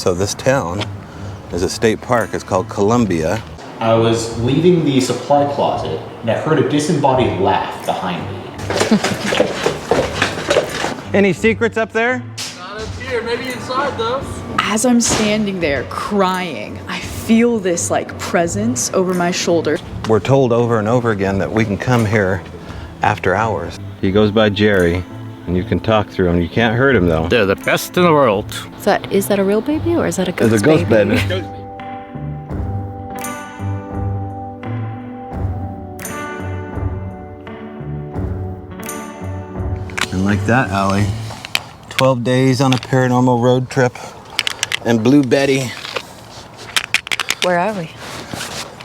So this town is a state park. It's called Columbia. I was leaving the supply closet and I heard a disembodied laugh behind me. Any secrets up there? Not up here, maybe inside though. As I'm standing there crying, I feel this like presence over my shoulder. We're told over and over again that we can come here after hours. He goes by Jerry, and you can talk through him. You can't hurt him though. They're the best in the world. Is that a real baby or is that a ghost It's a ghost baby. And like that, Allie, 12 days on a paranormal road trip, and Blue Betty. Where are we?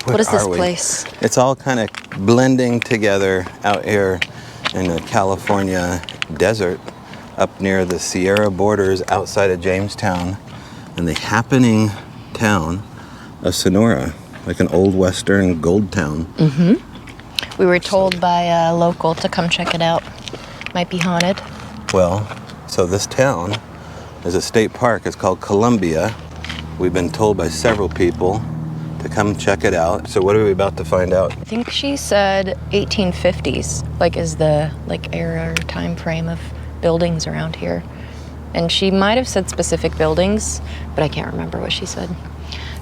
What is this place? It's all kind of blending together out here in the California desert, up near the Sierra borders outside of Jamestown, and the happening town of Sonora, like an old western gold town. Mm-hmm. We were told by a local to come check it out. Might be haunted. Well, so this town is a state park. It's called Columbia. We've been told by several people to come check it out. So what are we about to find out? I think she said 1850s, like is the era or time frame of buildings around here. And she might have said specific buildings, but I can't remember what she said.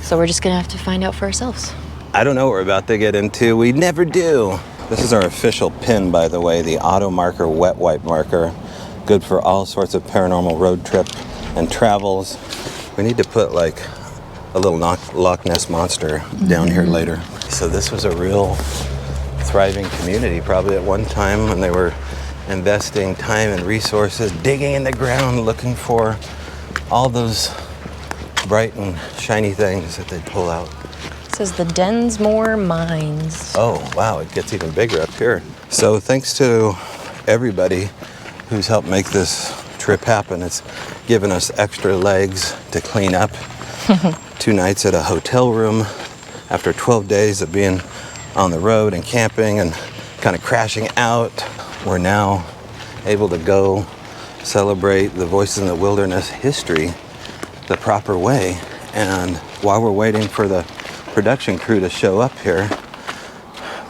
So we're just gonna have to find out for ourselves. I don't know what we're about to get into. We never do. This is our official pin, by the way, the Auto Marker wet wipe marker. Good for all sorts of paranormal road trip and travels. We need to put like a little Loch Ness monster down here later. So this was a real thriving community, probably at one time when they were investing time and resources, digging in the ground, looking for all those bright and shiny things that they'd pull out. It says the Densmore Mines. Oh, wow, it gets even bigger up here. So thanks to everybody who's helped make this trip happen. It's given us extra legs to clean up. 2 nights at a hotel room after 12 days of being on the road and camping and kind of crashing out. We're now able to go celebrate the Voices in the Wilderness history the proper way. And while we're waiting for the production crew to show up here,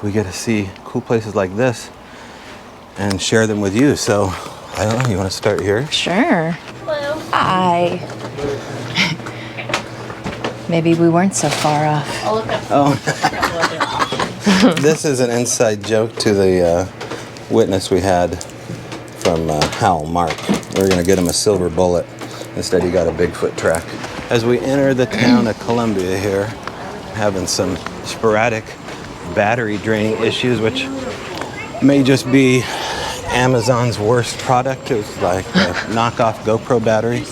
we get to see cool places like this and share them with you. So I don't know, you want to start here? Sure. Hello. Hi. Maybe we weren't so far off. Oh. This is an inside joke to the witness we had from Hal, Mark. We were going to get him a silver bullet. Instead, he got a Bigfoot track. As we enter the town of Columbia here, having some sporadic battery draining issues, which may just be Amazon's worst product. It was like a knockoff GoPro battery,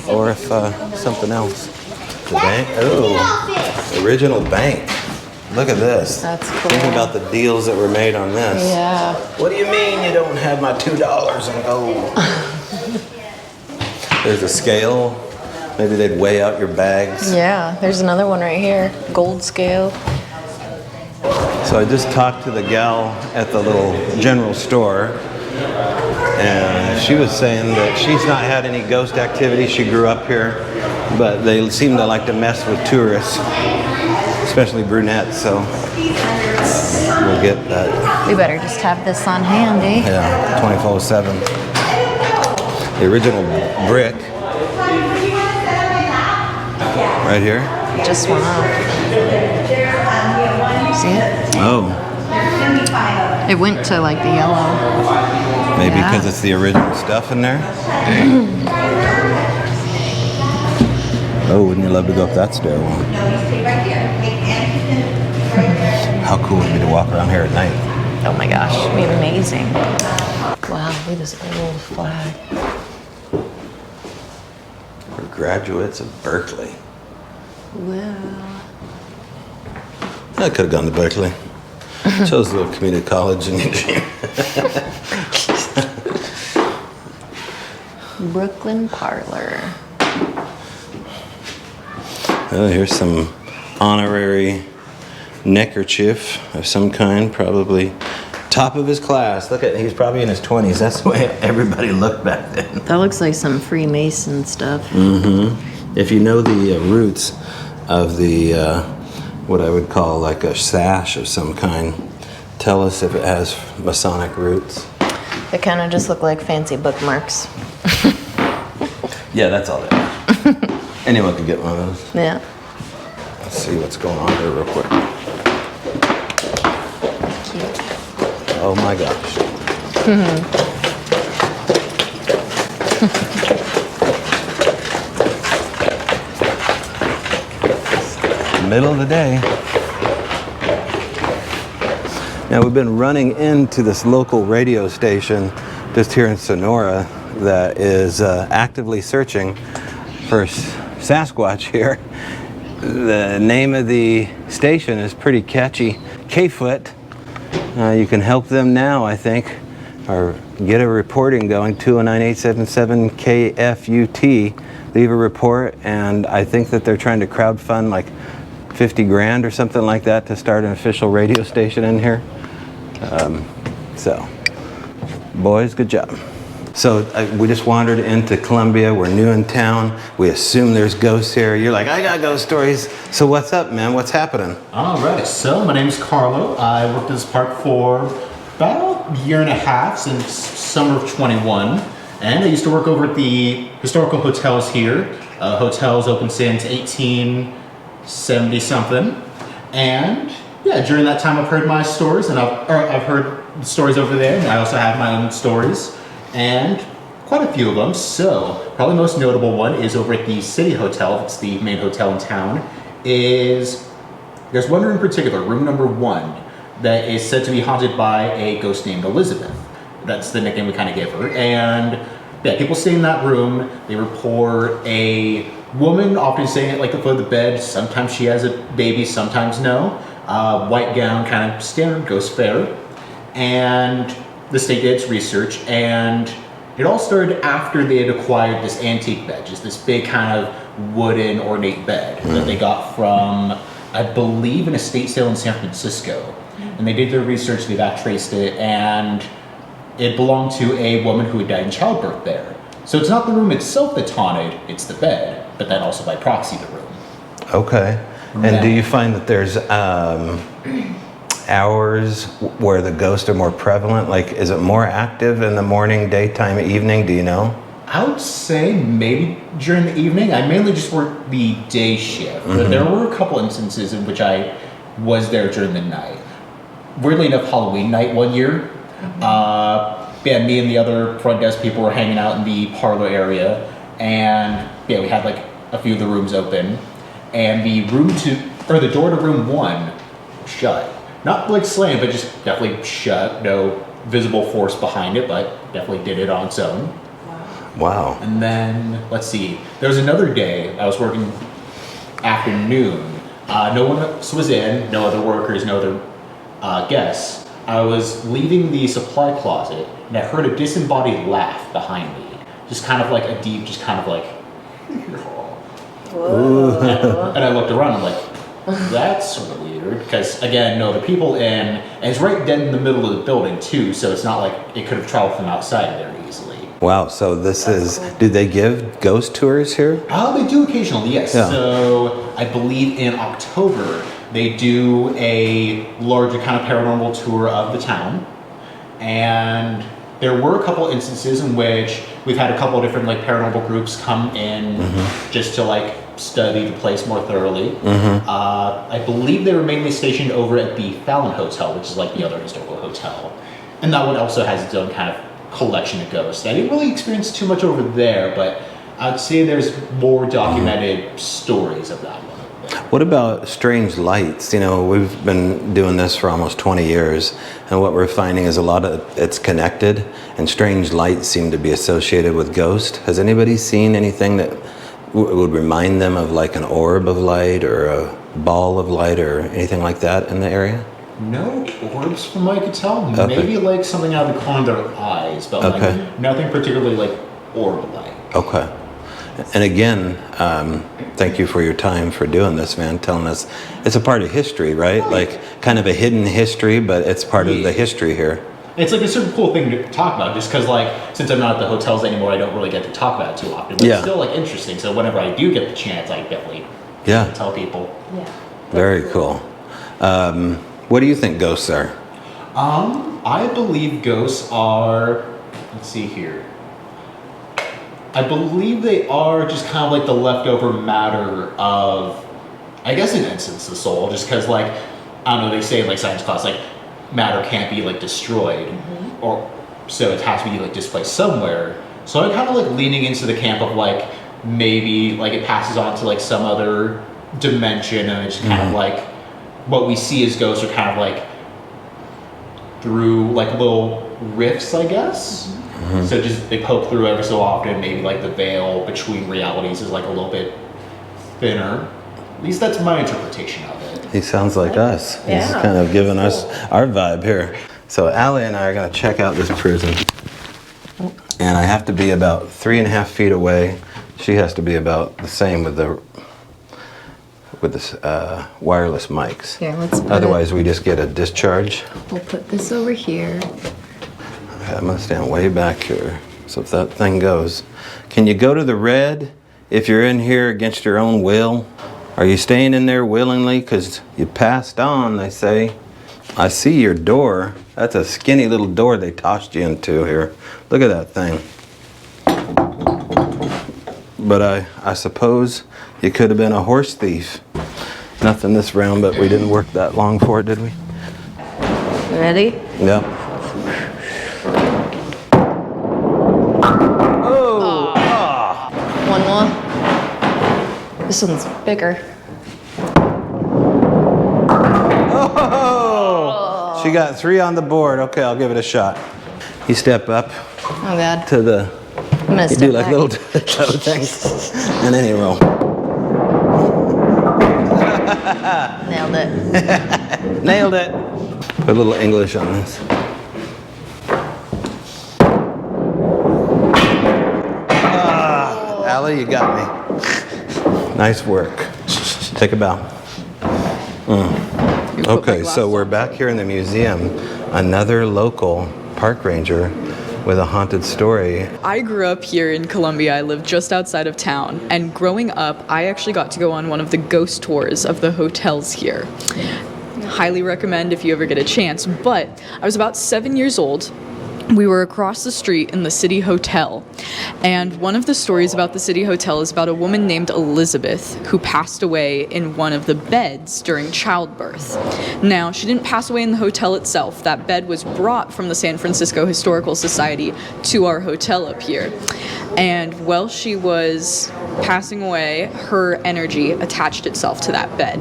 or if something else. The bank? Oh, original bank. Look at this. That's cool. Think about the deals that were made on this. Yeah. What do you mean you don't have my $2 in gold? There's a scale. Maybe they'd weigh out your bags. Yeah, there's another one right here. Gold scale. So I just talked to the gal at the little general store, and she was saying that she's not had any ghost activity. She grew up here, but they seem to like to mess with tourists, especially brunettes, so we'll get that. We better just have this on hand, eh? Yeah, 24/7. The original brick. Right here. It just went off. See it? Oh. It went to like the yellow. Maybe Yeah. because it's the original stuff in there. Oh, wouldn't you love to go up that stairwell? How cool would it be to walk around here at night? Oh my gosh, it'd be amazing. Wow, look at this old flag. For graduates of Berkeley. Well. I could have gone to Berkeley. Chose a little community college in Eugene. Brooklyn Parlor. Oh, here's some honorary neckerchief of some kind, probably top of his class. Look at, he's probably in his 20s. That's the way everybody looked back then. That looks like some Freemason stuff. Mm-hmm. If you know the roots of the, what I would call like a sash of some kind, tell us if it has Masonic roots. They kind of just look like fancy bookmarks. Yeah, that's all that is. Anyone could get one of those. Yeah. Let's see what's going on here real quick. Cute. Oh my gosh. Middle of the day. Now we've been running into this local radio station just here in Sonora that is actively searching for Sasquatch here. The name of the station is pretty catchy, K-Foot. You can help them now, I think, or get a reporting going, 209-877-KFUT. Leave a report, and I think that they're trying to crowdfund like 50 grand or something like that to start an official radio station in here. So, boys, good job. So we just wandered into Columbia. We're new in town. We assume there's ghosts here. You're like, I got ghost stories. So what's up, man? What's happening? All right, so my name is Carlo. I worked at this park for about a year and a half, since summer of 21. And I used to work over at the historical hotels here. Hotels open since 1870 something. And yeah, during that time I've heard my stories, and I've heard stories over there, and I also have my own stories. And quite a few of them. So probably the most notable one is over at the City Hotel. It's the main hotel in town. There's one room in particular, room number 1, that is said to be haunted by a ghost named Elizabeth. That's the nickname we kind of gave her. And yeah, people stay in that room. They report a woman often staying at like the foot of the bed. Sometimes she has a baby, sometimes no. White gown, kind of standard ghost fare. And the state did its research, and it all started after they had acquired this antique bed, just this big kind of wooden ornate bed that they got from, I believe, an estate sale in San Francisco. And they did their research, they back traced it, and it belonged to a woman who had died in childbirth there. So it's not the room itself that's haunted, it's the bed, but then also by proxy the room. Okay. And do you find that there's hours where the ghosts are more prevalent? Like, is it more active in the morning, daytime, evening? Do you know? I would say maybe during the evening. I mainly just worked the day shift, but there were a couple instances in which I was there during the night. Weirdly enough, Halloween night one year, yeah, me and the other front desk people were hanging out in the parlor area, and yeah, we had like a few of the rooms open, and the door to room 1 shut. Not like slammed, but just definitely shut. No visible force behind it, but definitely did it on its own. Wow. And then, let's see, there was another day, I was working afternoon. No one else was in, no other workers, no other guests. I was leaving the supply closet, and I heard a disembodied laugh behind me. Just kind of like a deep, just kind of like, whoa. And I looked around, I'm like, that's sort of weird, because again, no, the people in, and it's right dead in the middle of the building too, so it's not like it could have traveled from outside very easily. Wow, so this is, do they give ghost tours here? They do occasionally, yes. Yeah. So I believe in October, they do a larger kind of paranormal tour of the town. And there were a couple instances in which we've had a couple of different like paranormal groups come in just to like study the place more thoroughly. I believe they were mainly stationed over at the Fallon Hotel, which is like the other historical hotel. And that one also has its own kind of collection of ghosts. I didn't really experience too much over there, but I'd say there's more documented stories of that one. What about strange lights? You know, we've been doing this for almost 20 years, and what we're finding is a lot of it's connected, and strange lights seem to be associated with ghosts. Has anybody seen anything that would remind them of like an orb of light or a ball of light or anything like that in the area? No orbs from what I could tell. Okay. Maybe like something out of the corner of their eyes, but like nothing particularly like orb-like. Okay. And again, thank you for your time for doing this, man, telling us. It's a part of history, right? Like kind of a hidden history, but it's part of the history here. It's like a super cool thing to talk about, just because like since I'm not at the hotels anymore, I don't really get to talk about it too often. But it's still like interesting. So whenever I do get the chance, I definitely tell people. Yeah. Very cool. What do you think ghosts are? I believe ghosts are. Let's see here. I believe they are just kind of like the leftover matter of, I guess in essence, the soul. Just because like I don't know, they say in like science class like matter can't be like destroyed, or so it has to be like displaced somewhere. So I'm kind of like leaning into the camp of like maybe like it passes on to like some other dimension, and it's kind of like what we see as ghosts are kind of like through like little rifts, I guess. So just they poke through every so often. Maybe like the veil between realities is like a little bit thinner. At least that's my interpretation of it. He sounds like us. He's kind of giving us our vibe here. So Allie and I are going to check out this prison. And I have to be about 3.5 feet away. She has to be about the same with the wireless mics. Here, let's put Otherwise, we just get a discharge. We'll put this over here. Okay, I'm going to stand way back here. So if that thing goes. Can you go to the red if you're in here against your own will? Are you staying in there willingly? Because you passed on, they say. I see your door. That's a skinny little door they tossed you into here. Look at that thing. But I suppose you could have been a horse thief. Nothing this round, but we didn't work that long for it, did we? Ready? Yep. Oh! One more. This one's bigger. Oh! She got 3 on the board. Okay, I'll give it a shot. You step up Oh God. to the... I'm gonna You step do like back. little toe things, and then you roll. Nailed it. Nailed it. Put a little English on this. Allie, you got me. Nice work. Take a bow. Okay, so we're back here in the museum. Another local park ranger with a haunted story. I grew up here in Columbia. I lived just outside of town. And growing up, I actually got to go on one of the ghost tours of the hotels here. Highly recommend if you ever get a chance. But I was about 7 years old. We were across the street in the City Hotel, and one of the stories about the City Hotel is about a woman named Elizabeth who passed away in one of the beds during childbirth. Now, she didn't pass away in the hotel itself. That bed was brought from the San Francisco Historical Society to our hotel up here. And while she was passing away, her energy attached itself to that bed.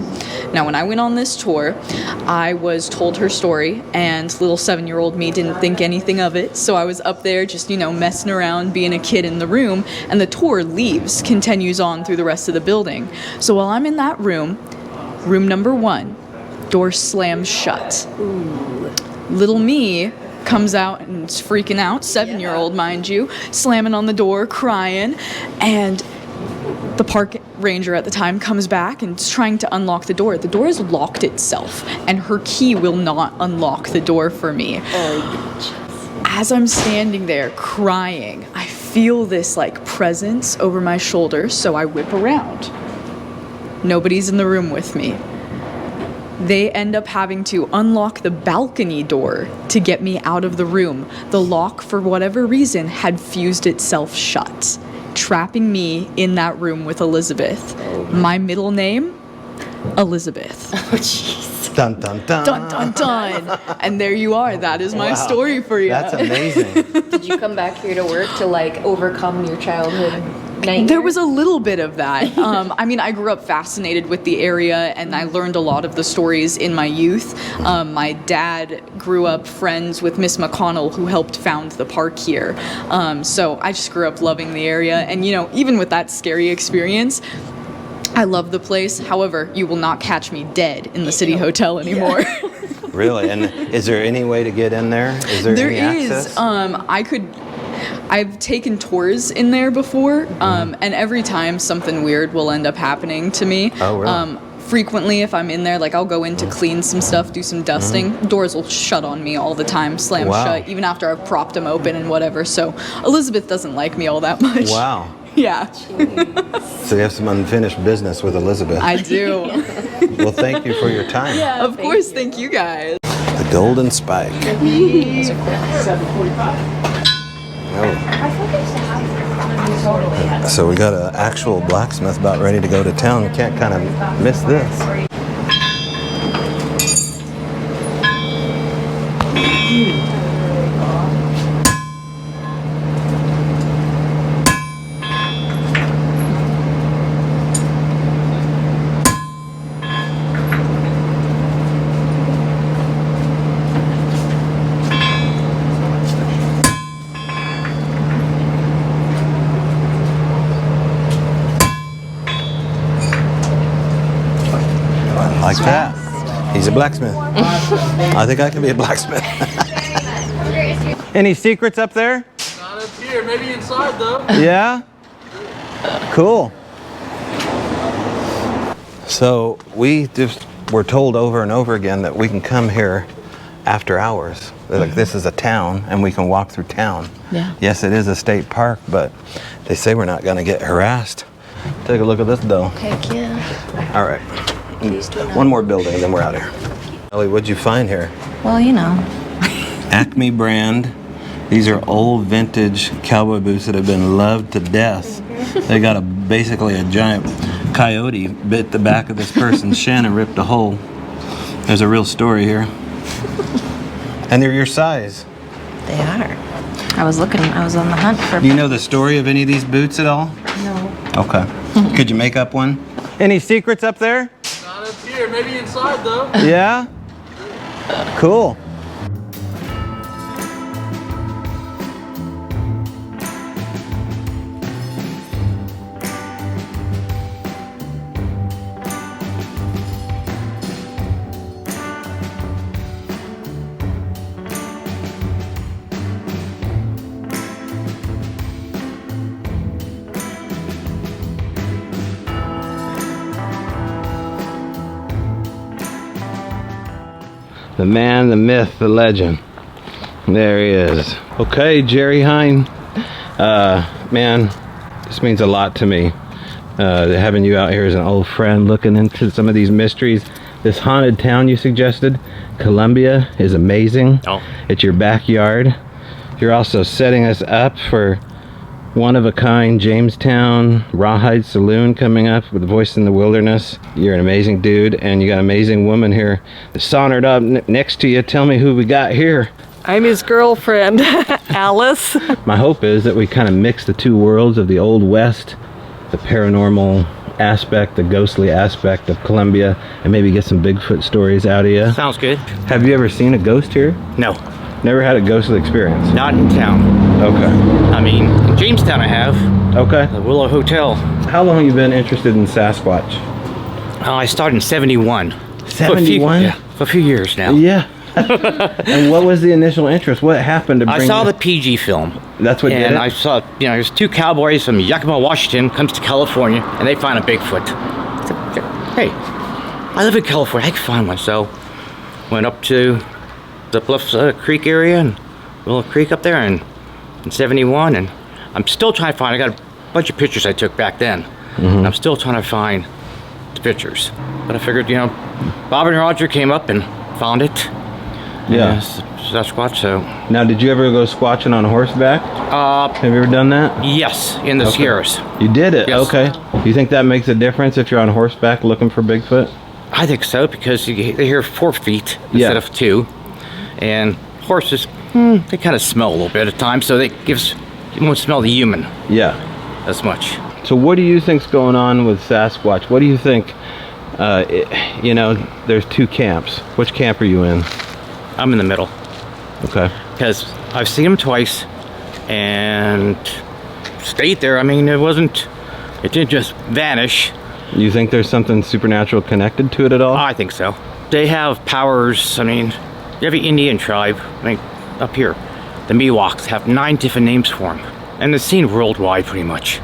Now, when I went on this tour, I was told her story, and little 7-year-old me didn't think anything of it, so I was up there just, messing around, being a kid in the room, and the tour continues on through the rest of the building. So while I'm in that room number 1, door slams shut. Ooh. Little me comes out and is freaking out, 7-year-old, mind you, slamming on the door, crying, and the park ranger at the time comes back and is trying to unlock the door. The door has locked itself, and her key will not unlock the door for me. As I'm standing there crying, I feel this presence over my shoulder, so I whip around. Nobody's in the room with me. They end up having to unlock the balcony door to get me out of the room. The lock, for whatever reason, had fused itself shut, trapping me in that room with Elizabeth. My middle name? Elizabeth. Oh, jeez. Dun, dun, dun. Dun, dun, dun. And there you are. That is my story for you. That's amazing. Did you come back here to work to overcome your childhood nightmare? There was a little bit of that. I grew up fascinated with the area, and I learned a lot of the stories in my youth. My dad grew up friends with Miss McConnell, who helped found the park here. So I just grew up loving the area. And, even with that scary experience, I love the place. However, you will not catch me dead in the City Hotel anymore. Yeah. Really? And is there any way to get in there? Is there any access? I've taken tours in there before, and every time something weird will end up happening to me. Oh, really? frequently if I'm in there, like I'll go in to clean some stuff, do some dusting, doors will shut on me all the time, slam Wow. shut, even after I've propped them open and whatever. So Elizabeth doesn't like me all that much. Wow. Yeah, So you have some unfinished business with Elizabeth. I do. Well, thank you for your time. Of course, thank you guys. The Golden Spike. Oh. So we got an actual blacksmith about ready to go to town. We can't kind of miss this. Like that. He's a blacksmith. I think I can be a blacksmith. Any secrets up there? Not up here, maybe inside though. Yeah? Cool. So we just were told over and over again that we can come here after hours. Like this is a town and we can walk through town. Yeah. Yes, it is a state park, but they say we're not gonna get harassed. Take a look at this though. Heck yeah. All right. One more building, then we're out of here. Ellie, what'd you find here? Well, you know. Acme brand. These are old vintage cowboy boots that have been loved to death. They got basically a giant coyote bit the back of this person's shin and ripped a hole. There's a real story here. And they're your size. They are. I was on the hunt for... Do you know the story of any of these boots at all? No. Okay. Could you make up one? Any secrets up there? Not up here, maybe inside though. Yeah? Cool. The man, the myth, the legend. There he is. Okay, Jerry Hein. Man, this means a lot to me. Having you out here as an old friend, looking into some of these mysteries. This haunted town you suggested, Columbia, is amazing. Oh. It's your backyard. You're also setting us up for one-of-a-kind Jamestown Rawhide Saloon coming up with Voice in the Wilderness. You're an amazing dude, and you got an amazing woman here sauntered up next to you. Tell me who we got here. I'm his girlfriend, Alice. My hope is that we kind of mix the two worlds of the Old West, the paranormal aspect, the ghostly aspect of Columbia, and maybe get some Bigfoot stories out of you. Sounds good. Have you ever seen a ghost here? No, Never had a ghostly experience? not in town. Okay. I mean, in Jamestown I have. Okay. The Willow Hotel. How long have you been interested in Sasquatch? I started in 71. 71? For a few years now. Yeah. And what was the initial interest? What happened to bring I saw you- the PG film. That's what did And it? I saw, there's two cowboys from Yakima, Washington, comes to California, and they find a Bigfoot. I said, hey, I live in California, I can find one. So, went up to the Bluffs Creek area, and Willow Creek up there, and in 71, and I'm still trying to find, I got a bunch of pictures I took back then. And I'm still trying to find the pictures. But I figured, Bob and Roger came up and found it. Yeah. Sasquatch, so. Now, did you ever go squatching on horseback? Have you ever done that? Yes, in the Okay. Sierras. You did it? Yes. Okay. Do you think that makes a difference if you're on horseback looking for Bigfoot? I think so, because they hear 4 feet Yeah. instead of 2. And horses, they kind of smell a little bit at times, so you won't smell the human Yeah. as much. So what do you think's going on with Sasquatch? What do you think, there's two camps. Which camp are you in? I'm in the middle, Okay. because I've seen them twice, and stayed there. I mean, it didn't just vanish. You think there's something supernatural connected to it at all? I think so. They have powers. I mean, every Indian tribe, up here, the Miwoks have 9 different names for them. And it's seen worldwide pretty much.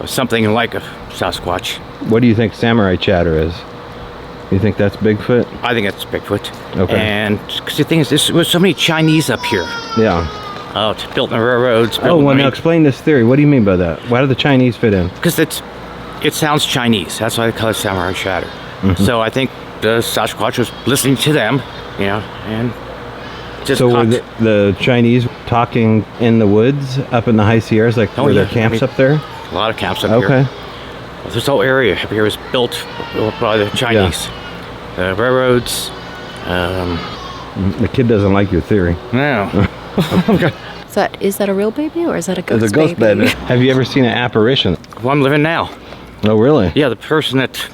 Or something like a Sasquatch. What do you think samurai chatter is? You think that's Bigfoot? I think it's Bigfoot. Okay. And because the thing is, there was so many Chinese up here. Yeah. Oh, it's built in the railroads. Oh, well, now explain this theory. What do you mean by that? Why do the Chinese fit in? Because it sounds Chinese. That's why they call it Samurai Shadow. Mm-hmm. So I think the Sasquatch was listening to them, you know, and just So were the Chinese talking in the woods up in the high Sierras, like were there camps up there? A lot of camps up here. Okay. This whole area up here was built by the Chinese. The railroads. The kid doesn't like your theory. No. Is that a real baby or is that a ghost It's a ghost baby. Have you ever seen an apparition? Well, I'm living now. Oh, really? Yeah, the person that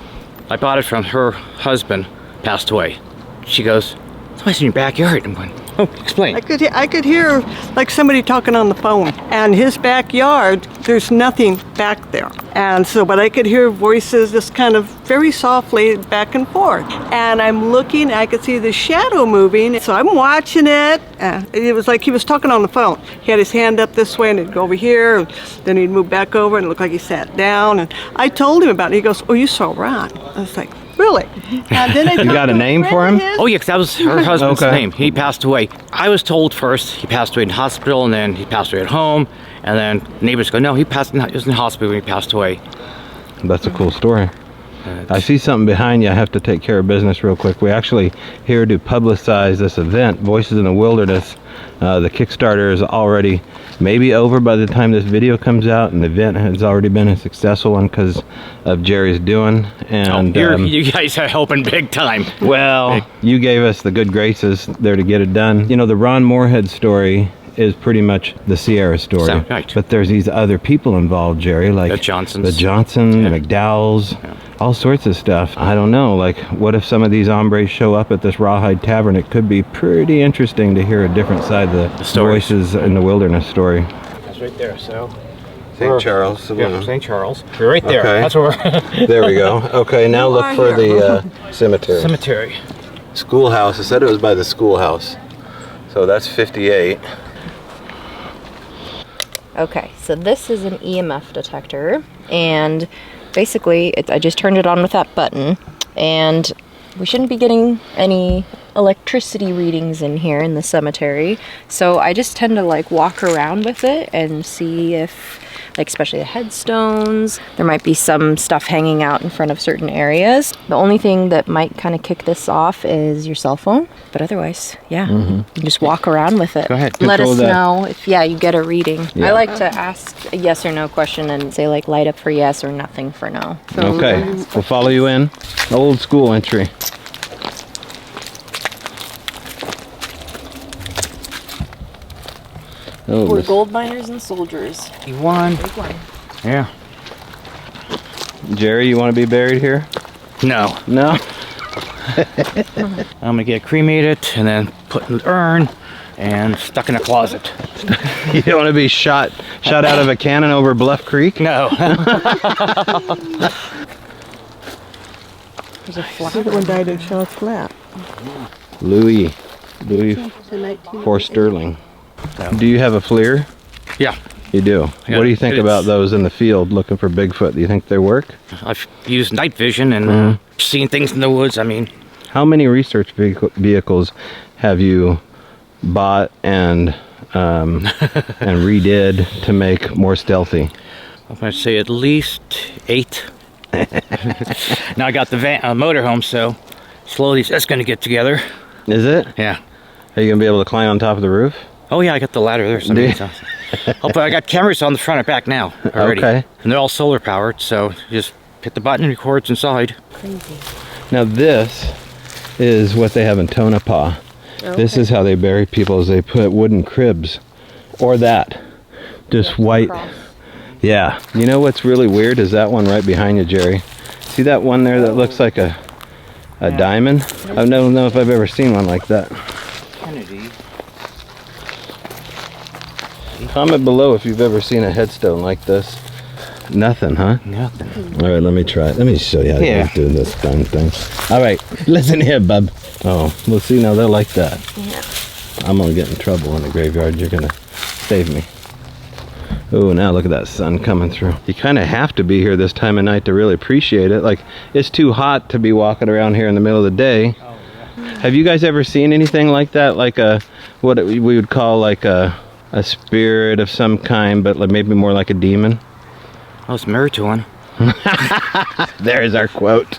I bought it from, her husband passed away. She goes, "Somebody's in your backyard." I'm going, "Oh, explain." I could hear like somebody talking on the phone, and his backyard, there's nothing back there. And so, but I could hear voices just kind of very softly back and forth. And I'm looking, I could see the shadow moving, so I'm watching it. It was like he was talking on the phone. He had his hand up this way, and he'd go over here, and then he'd move back over, and it looked like he sat down. And I told him about it. He goes, "Oh, you saw Ron." I was like, "Really?" And then You got a name for him? Oh, yeah, 'cause that was her husband's Okay. name. He passed away. I was told first he passed away in the hospital, and then he passed away at home. And then neighbors go, "No, he was in the hospital when he passed away." That's a cool story. I see something behind you. I have to take care of business real quick. We're actually here to publicize this event, Voices in the Wilderness. The Kickstarter is already maybe over by the time this video comes out, and the event has already been a successful one because of Jerry's doing. And You guys are helping big time. well, you gave us the good graces there to get it done. You know, the Ron Moorhead story is pretty much the Sierra story. Right. But there's these other people involved, Jerry, like The Johnsons. the McDowells, all sorts of stuff. I don't know, like what if some of these hombres show up at this Rawhide Tavern? It could be pretty interesting to hear a different side of the stories. Voices in the Wilderness story. That's right there, so. St. Charles. Yeah, St. Charles. We're right there. Okay. That's where we're. There we go. Okay, now look for the cemetery. Cemetery. Schoolhouse. I said it was by the schoolhouse. So that's 58. Okay, so this is an EMF detector, and basically I just turned it on with that button, and we shouldn't be getting any electricity readings in here in the cemetery, so I just tend to like walk around with it and see if, like, especially the headstones, there might be some stuff hanging out in front of certain areas. The only thing that might kind of kick this off is your cell phone, but otherwise, yeah, you can just walk around with it. Go ahead. Let Control us that. know if, you get a reading. Yeah. I like to ask a yes or no question and say, like, light up for yes or nothing for no. Okay, we'll follow you in. Old school entry. Oh, We're this- gold miners and soldiers. You won. Big one. Yeah. Jerry, you want to be buried here? No. No? I'm gonna get cremated and then put in the urn and stuck in a closet. You don't want to be shot out of a cannon over Bluff Creek? No. There's a The other flower. one died in Shaw's Flat. Louis Sterling. Do you have a FLIR? Yeah. You do. Yeah, What do you think it's- about those in the field looking for Bigfoot? Do you think they work? I've used night vision and seen things in the woods. I mean, How many research vehicles have you bought and redid to make more stealthy? I'm gonna say at least 8. Now I got the motorhome, so slowly it's gonna get together. Is it? Yeah. Are you gonna be able to climb on top of the roof? Oh yeah, I got the ladder there. Do you? Oh, but I got cameras on the front and back now already. Okay. And they're all solar powered, so you just hit the button and records inside. Now this is what they have in Tonopah. This is how they bury people, is they put wooden cribs. Or that. Just white. Cross. Yeah. You know what's really weird is that one right behind you, Jerry. See that one there that looks like a diamond? I don't know if I've ever seen one like that. Kennedy. Comment below if you've ever seen a headstone like this. Nothing, huh? Nothing. All right, let me try it. Let me show you how to do this darn thing. All right, listen here, bub. Oh, we'll see now. They'll like that. Yeah. I'm gonna get in trouble in the graveyard. You're gonna save me. Oh, now look at that sun coming through. You kind of have to be here this time of night to really appreciate it. Like, it's too hot to be walking around here in the middle of the day. Oh, yeah. Have you guys ever seen anything like that? Like what we would call like a spirit of some kind, but like maybe more like a demon? I was married to one. There's our quote.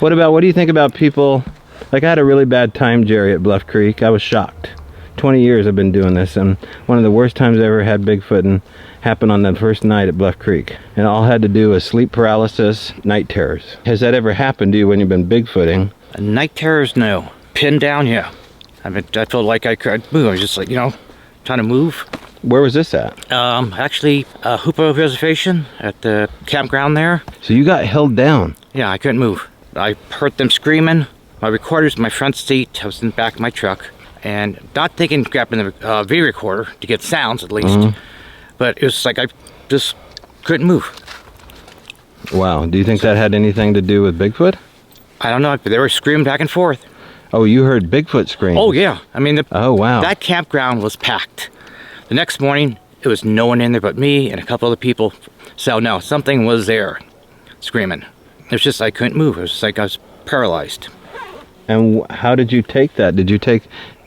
What do you think about people? Like, I had a really bad time, Jerry, at Bluff Creek. I was shocked. 20 years I've been doing this, and one of the worst times I ever had Bigfooting happened on that first night at Bluff Creek. And all I had to do was sleep paralysis, night terrors. Has that ever happened to you when you've been Bigfooting? Night terrors, no. Pinned down, yeah. I felt like I could move. I was just like, trying to move. Where was this at? Actually, Hoopa Reservation at the campground there. So you got held down? Yeah, I couldn't move. I heard them screaming. My recorder's in my front seat. I was in the back of my truck. And not thinking grabbing the video recorder to get sounds at least. But it was like I just couldn't move. Wow. Do you think that had anything to do with Bigfoot? I don't know. They were screaming back and forth. Oh, you heard Bigfoot scream? Oh, yeah. I mean, oh, wow. That campground was packed. The next morning, it was no one in there but me and a couple other people. So, no, something was there screaming. It was just I couldn't move. It was just like I was paralyzed. And how did you take that?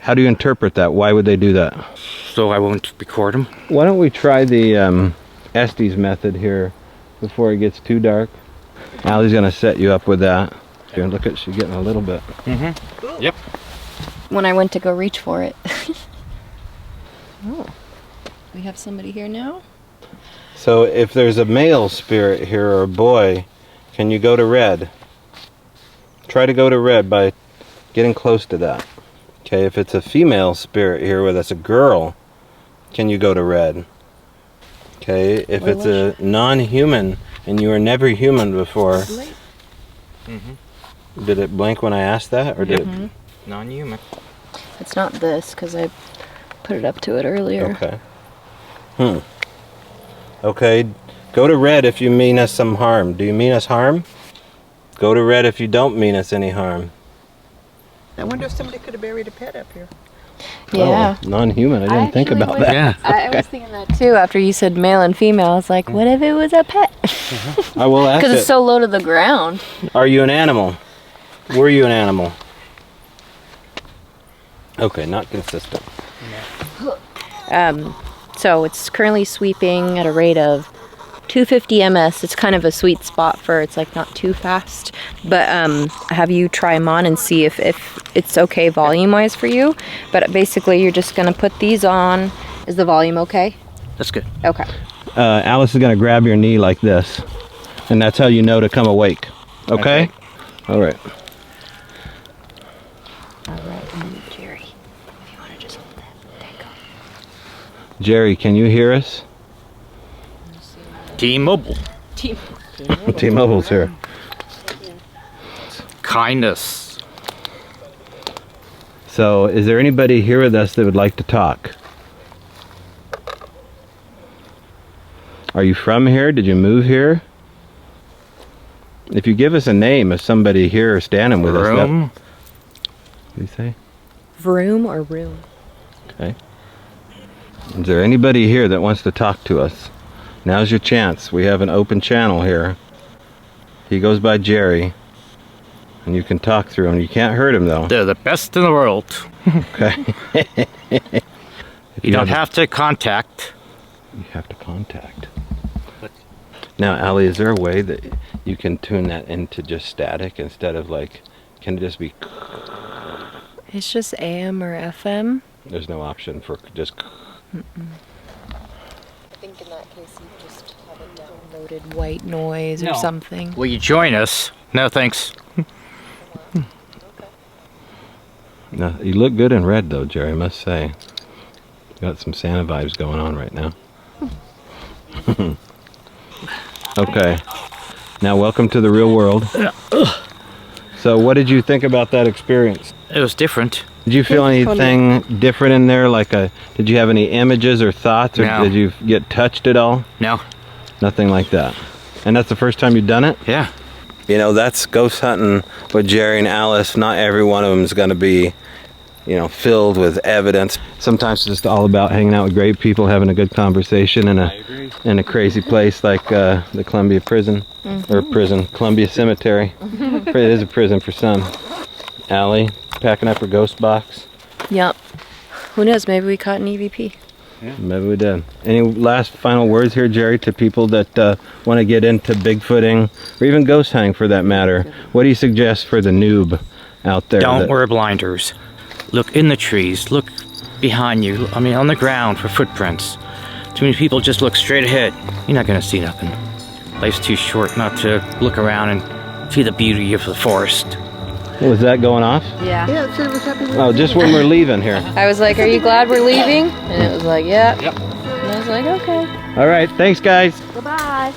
How do you interpret that? Why would they do that? So I won't record them. Why don't we try the Estes method here before it gets too dark? Allie's gonna set you up with that. Here, look at, she's getting a little bit. Yep. When I went to go reach for it. Oh, we have somebody here now? So if there's a male spirit here or a boy, can you go to red? Try to go to red by getting close to that. Okay, if it's a female spirit here, whether it's a girl, can you go to red? Okay, if it's a non-human and you were never human before, did it blink when I asked that, or did it? Non-human. It's not this, because I put it up to it earlier. Okay. Okay, go to red if you mean us some harm. Do you mean us harm? Go to red if you don't mean us any harm. I wonder if somebody could have buried a pet up here. Yeah. Oh, non-human. I didn't think about that. Yeah. I was thinking that too after you said male and female. I was like, what if it was a pet? I will ask Because it. it's so low to the ground. Are you an animal? Were you an animal? Okay, not consistent. So it's currently sweeping at a rate of 250 ms. It's kind of a sweet spot for it's like not too fast. But have you try them on and see if it's okay volume wise for you. But basically you're just gonna put these on. Is the volume okay? That's good. Okay. Alice is gonna grab your knee like this, and that's how you know to come awake. Okay? All right. All right, and Jerry, if you want to just hold that. There you go. Jerry, can you hear us? T-Mobile. T-Mobile's here. Kindness. So, is there anybody here with us that would like to talk? Are you from here? Did you move here? If you give us a name of somebody here standing with us. Room. What do you say? Vroom or room? Okay. Is there anybody here that wants to talk to us? Now's your chance. We have an open channel here. He goes by Jerry. And you can talk through him. You can't hurt him though. They're the best in the world. Okay. You don't have to contact. You have to contact. Now, Allie, is there a way that you can tune that into just static instead of like, can it just be? It's just AM or FM. There's no option for just. I think in that case you just have it downloaded white noise or something. Will you join us? No, thanks. No, you look good in red though, Jerry, I must say. You got some Santa vibes going on right now. Okay. Now welcome to the real world. So what did you think about that experience? It was different. Did you feel anything different in there? Like did you have any images or thoughts, or No. did you get touched at all? No. Nothing like that. And that's the first time you've done it? Yeah. You know, that's ghost hunting with Jerry and Alice. Not every one of them is going to be you know, filled with evidence. Sometimes it's just all about hanging out with great people, having a good conversation in a crazy place like the Columbia prison, or Columbia Cemetery. It is a prison for some. Allie, packing up her ghost box. Yep. Who knows? Maybe we caught an EVP. Yeah. Maybe we did. Any last final words here, Jerry, to people that want to get into Bigfooting, or even ghost hunting for that matter? What do you suggest for the noob out there? Don't wear blinders. Look in the trees. Look behind you. I mean, on the ground for footprints. Too many people just look straight ahead. You're not going to see nothing. Life's too short not to look around and see the beauty of the forest. Was that going off? Yeah. Yeah, it said it was happy with Oh, just when we're leaving here. I was like, are you glad we're leaving? And it was like, yeah. Yep. And I was like, okay. All right, thanks guys. Goodbye.